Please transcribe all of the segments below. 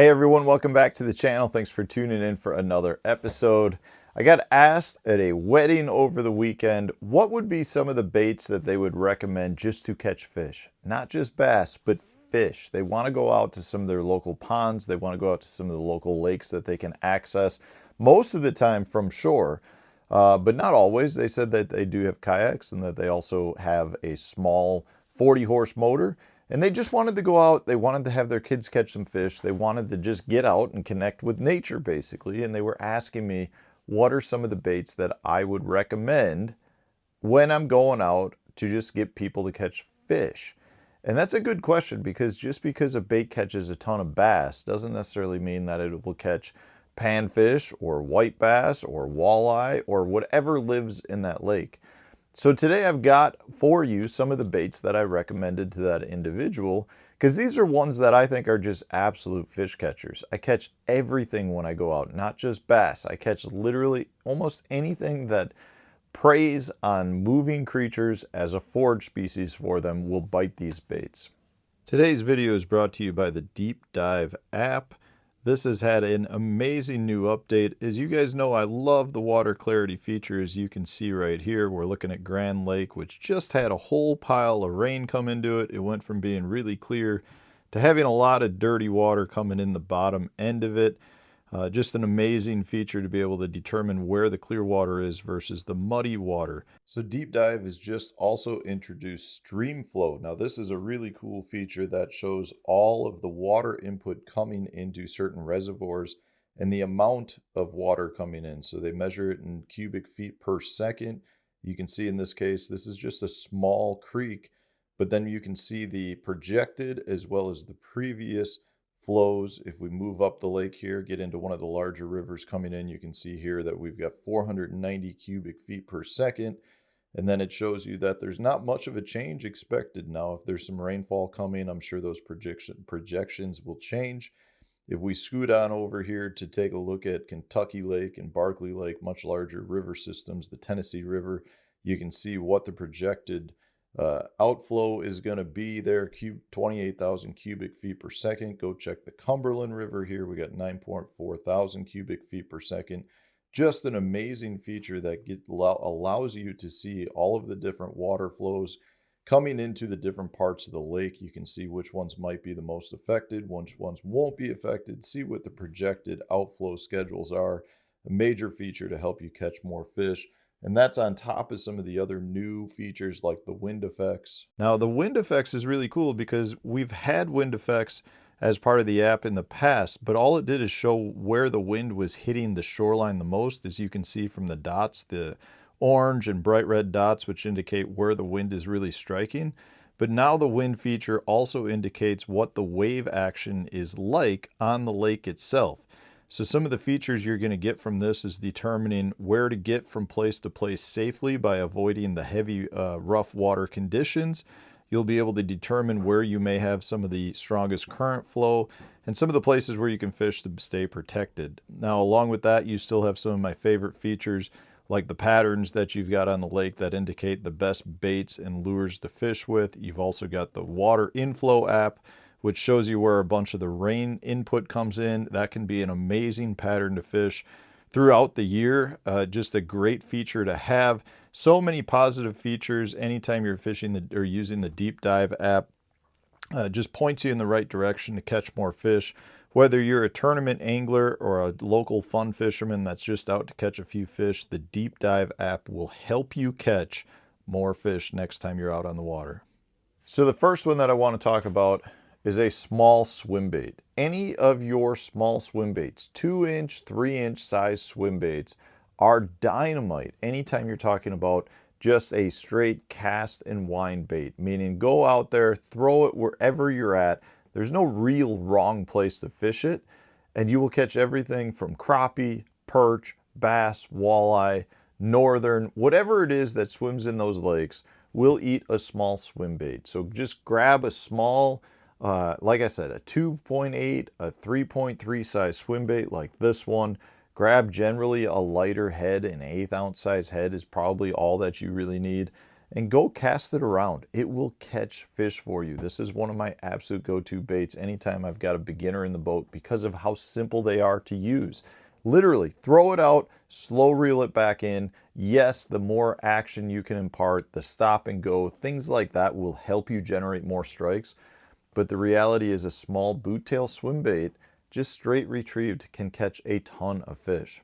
Hey everyone, welcome back to the channel. Thanks for tuning in for another episode. I got asked at a wedding over the weekend, what would be some of the baits that they would recommend just to catch fish? Not just bass, but fish. They want to go out to some of their local ponds. They want to go out to some of the local lakes that they can access most of the time from shore, but not always. They said that they do have kayaks and that they also have a small 40-horse motor. And they just wanted to go out, they wanted to have their kids catch some fish, they wanted to just get out and connect with nature basically, and they were asking me what are some of the baits that I would recommend when I'm going out to just get people to catch fish. And that's a good question, because just because a bait catches a ton of bass doesn't necessarily mean that it will catch panfish or white bass or walleye or whatever lives in that lake. So today I've got for you some of the baits that I recommended to that individual, because these are ones that I think are just absolute fish catchers. I catch everything when I go out, not just bass. I catch literally almost anything that preys on moving creatures as a forage species for them will bite these baits. Today's video is brought to you by the Deep Dive app. This has had an amazing new update. As you guys know, I love the water clarity feature. As you can see right here, we're looking at Grand Lake, which just had a whole pile of rain come into it. It went from being really clear to having a lot of dirty water coming in the bottom end of it. Just an amazing feature to be able to determine where the clear water is versus the muddy water. So Deep Dive has just also introduced Stream Flow. Now this is a really cool feature that shows all of the water input coming into certain reservoirs and the amount of water coming in. So they measure it in cubic feet per second. You can see in this case, this is just a small creek, but then you can see the projected as well as the previous flows. If we move up the lake here, get into one of the larger rivers coming in, you can see here that we've got 490 cubic feet per second. And then it shows you that there's not much of a change expected. Now, if there's some rainfall coming, I'm sure those projections will change. If we scoot on over here to take a look at Kentucky Lake and Barkley Lake, much larger river systems, the Tennessee River, you can see what the projected outflow is going to be there, 28,000 cubic feet per second. Go check the Cumberland River here. We got 9.4 thousand cubic feet per second. Just an amazing feature that allows you to see all of the different water flows coming into the different parts of the lake. You can see which ones might be the most affected, which ones won't be affected, see what the projected outflow schedules are. A major feature to help you catch more fish. And that's on top of some of the other new features like the wind effects. Now, the wind effects is really cool because we've had wind effects as part of the app in the past, but all it did is show where the wind was hitting the shoreline the most, as you can see from the dots, the orange and bright red dots, which indicate where the wind is really striking. But now the wind feature also indicates what the wave action is like on the lake itself. So some of the features you're going to get from this is determining where to get from place to place safely by avoiding the heavy, rough water conditions. You'll be able to determine where you may have some of the strongest current flow and some of the places where you can fish to stay protected. Now, along with that, you still have some of my favorite features like the patterns that you've got on the lake that indicate the best baits and lures to fish with. You've also got the water inflow app, which shows you where a bunch of the rain input comes in. That can be an amazing pattern to fish throughout the year. Just a great feature to have. So many positive features anytime you're fishing or using the Deep Dive app. Just points you in the right direction to catch more fish. Whether you're a tournament angler or a local fun fisherman that's just out to catch a few fish, the Deep Dive app will help you catch more fish next time you're out on the water. So the first one that I want to talk about is a small swim bait. Any of your small swim baits, 2-inch, 3-inch size swim baits, are dynamite anytime you're talking about just a straight cast and wind bait, meaning go out there, throw it wherever you're at. There's no real wrong place to fish it, and you will catch everything from crappie, perch, bass, walleye, northern, whatever it is that swims in those lakes will eat a small swim bait. So just grab a small, like I said, a 2.8, a 3.3 size swim bait like this one. Grab generally a lighter head, an 1/8 ounce size head is probably all that you really need. and go cast it around. It will catch fish for you. This is one of my absolute go-to baits anytime I've got a beginner in the boat because of how simple they are to use. Literally, throw it out, slow reel it back in. Yes, the more action you can impart, the stop and go, things like that will help you generate more strikes. But the reality is a small boot tail swim bait, just straight retrieved, can catch a ton of fish.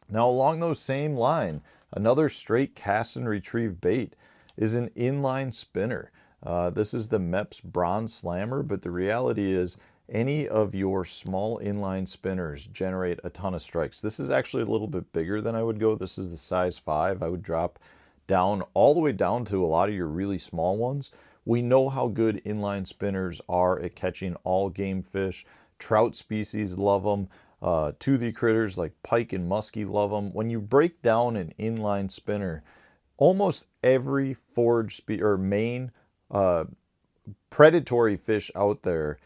Now along those same line, another straight cast and retrieve bait is an inline spinner. This is the Mepps Bronze Slammer, but the reality is any of your small inline spinners generate a ton of strikes. This is actually a little bit bigger than I would go. This is the size 5. I would drop down all the way down to a lot of your really small ones. We know how good inline spinners are at catching all game fish. Trout species love them. Toothy critters like pike and muskie love them. When you break down an inline spinner, almost every forage or main predatory fish out there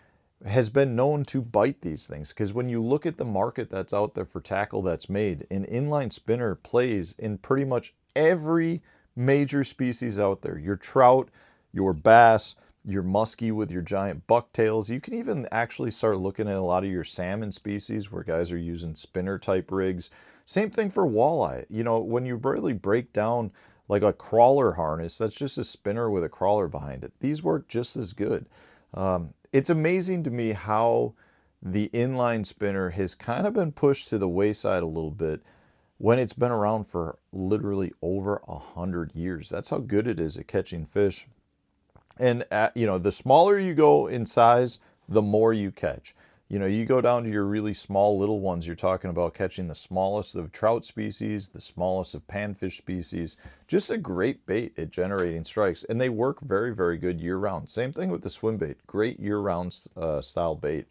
has been known to bite these things, because when you look at the market that's out there for tackle that's made, an inline spinner plays in pretty much every major species out there. Your trout, your bass, your muskie with your giant bucktails. You can even actually start looking at a lot of your salmon species where guys are using spinner type rigs. Same thing for walleye. You know, when you really break down like a crawler harness, that's just a spinner with a crawler behind it. These work just as good. It's amazing to me how the inline spinner has kind of been pushed to the wayside a little bit when it's been around for literally over 100 years. That's how good it is at catching fish. And you know, the smaller you go in size, the more you catch. You know, you go down to your really small little ones, you're talking about catching the smallest of trout species, the smallest of panfish species. Just a great bait at generating strikes, and they work very, very good year-round. Same thing with the swim bait, great year-round style bait.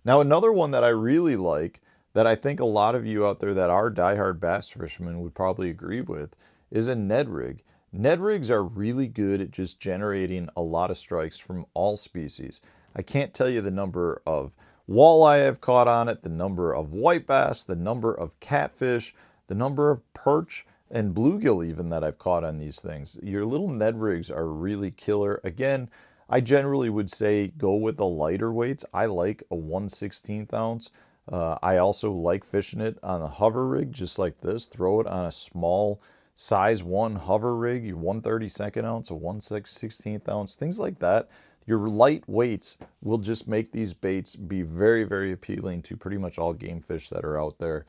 Now, another one that I really like, that I think a lot of you out there that are diehard bass fishermen would probably agree with, is a Ned rig. Ned rigs are really good at just generating a lot of strikes from all species. I can't tell you the number of walleye I've caught on it, the number of white bass, the number of catfish, the number of perch and bluegill even that I've caught on these things. Your little Ned rigs are really killer. Again, I generally would say go with the lighter weights. I like a 1/16 ounce. I also like fishing it on a hover rig just like this. Throw it on a small size 1 hover rig, your 1/32 ounce, a 1/16 ounce, things like that. Your light weights will just make these baits be very, very appealing to pretty much all game fish that are out there.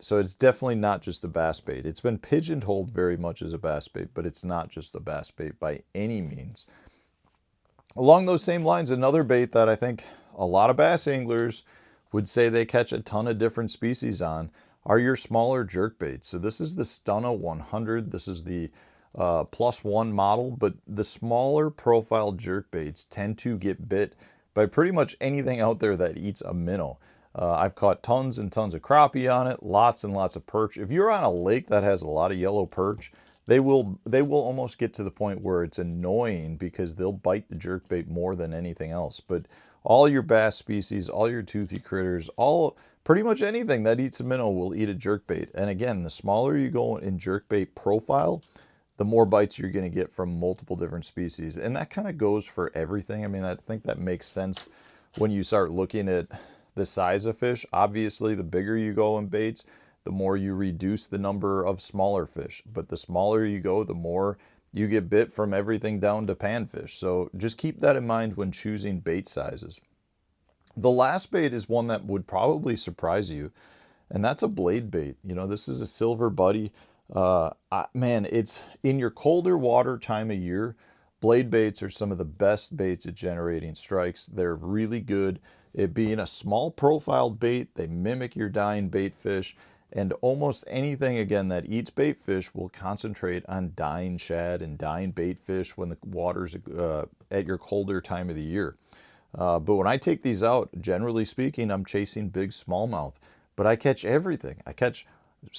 So it's definitely not just a bass bait. It's been pigeonholed very much as a bass bait, but it's not just a bass bait by any means. Along those same lines, another bait that I think a lot of bass anglers would say they catch a ton of different species on are your smaller jerkbaits. So this is the Stunna 100. This is the +1 model, but the smaller profile jerkbaits tend to get bit by pretty much anything out there that eats a minnow. I've caught tons and tons of crappie on it, lots and lots of perch. If you're on a lake that has a lot of yellow perch, they will almost get to the point where it's annoying because they'll bite the jerkbait more than anything else. But all your bass species, all your toothy critters, pretty much anything that eats a minnow will eat a jerkbait. And again, the smaller you go in jerkbait profile, the more bites you're going to get from multiple different species. And that kind of goes for everything. I mean, I think that makes sense when you start looking at the size of fish. Obviously, the bigger you go in baits, the more you reduce the number of smaller fish. But the smaller you go, the more you get bit from everything down to panfish. So just keep that in mind when choosing bait sizes. The last bait is one that would probably surprise you, and that's a blade bait. You know, this is a silver buddy. Man, it's in your colder water time of year. Blade baits are some of the best baits at generating strikes. They're really good at being a small profiled bait. They mimic your dying bait fish, and almost anything again that eats bait fish will concentrate on dying shad and dying bait fish when the water's at your colder time of the year. But when I take these out, generally speaking, I'm chasing big smallmouth, but I catch everything. I catch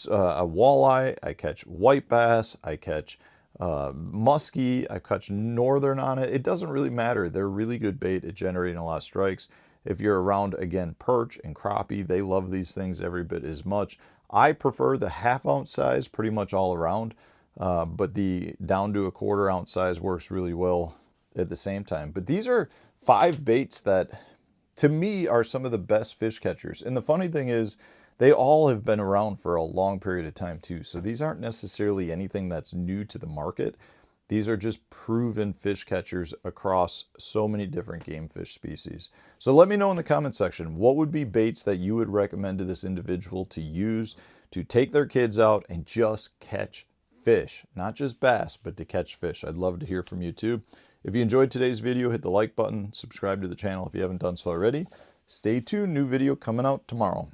a walleye, I catch white bass, I catch muskie, I catch northern on it. It doesn't really matter. They're really good bait at generating a lot of strikes. If you're around, again, perch and crappie, they love these things every bit as much. I prefer the 1/2 ounce size pretty much all around. but the down to a 1/4 ounce size works really well at the same time. But these are 5 baits that, to me, are some of the best fish catchers. And the funny thing is, they all have been around for a long period of time too. So these aren't necessarily anything that's new to the market. These are just proven fish catchers across so many different game fish species. So let me know in the comment section, what would be baits that you would recommend to this individual to use to take their kids out and just catch fish, not just bass, but to catch fish. I'd love to hear from you too. If you enjoyed today's video, hit the like button, subscribe to the channel if you haven't done so already. Stay tuned, new video coming out tomorrow.